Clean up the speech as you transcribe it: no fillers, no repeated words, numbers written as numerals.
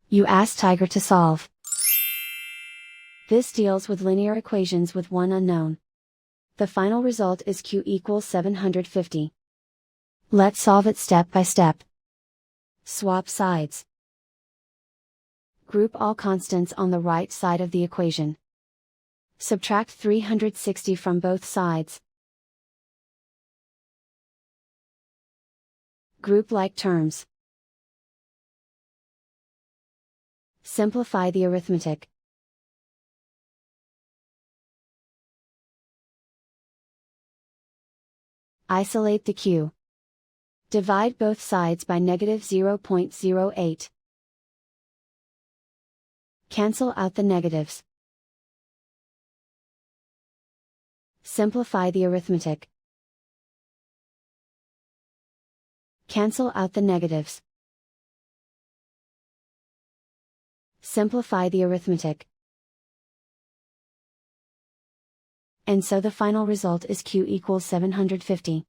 You ask Tiger to solve. This deals with linear equations with one unknown. The final result is Q equals 750. Let's solve it step by step. Swap sides. Group all constants on the right side of the equation. Subtract 360 from both sides. Group like terms. Simplify the arithmetic. Isolate the Q. Divide both sides by negative 0.08. Cancel out the negatives. Simplify the arithmetic. Cancel out the negatives. Simplify the arithmetic. And so the final result is Q equals 750.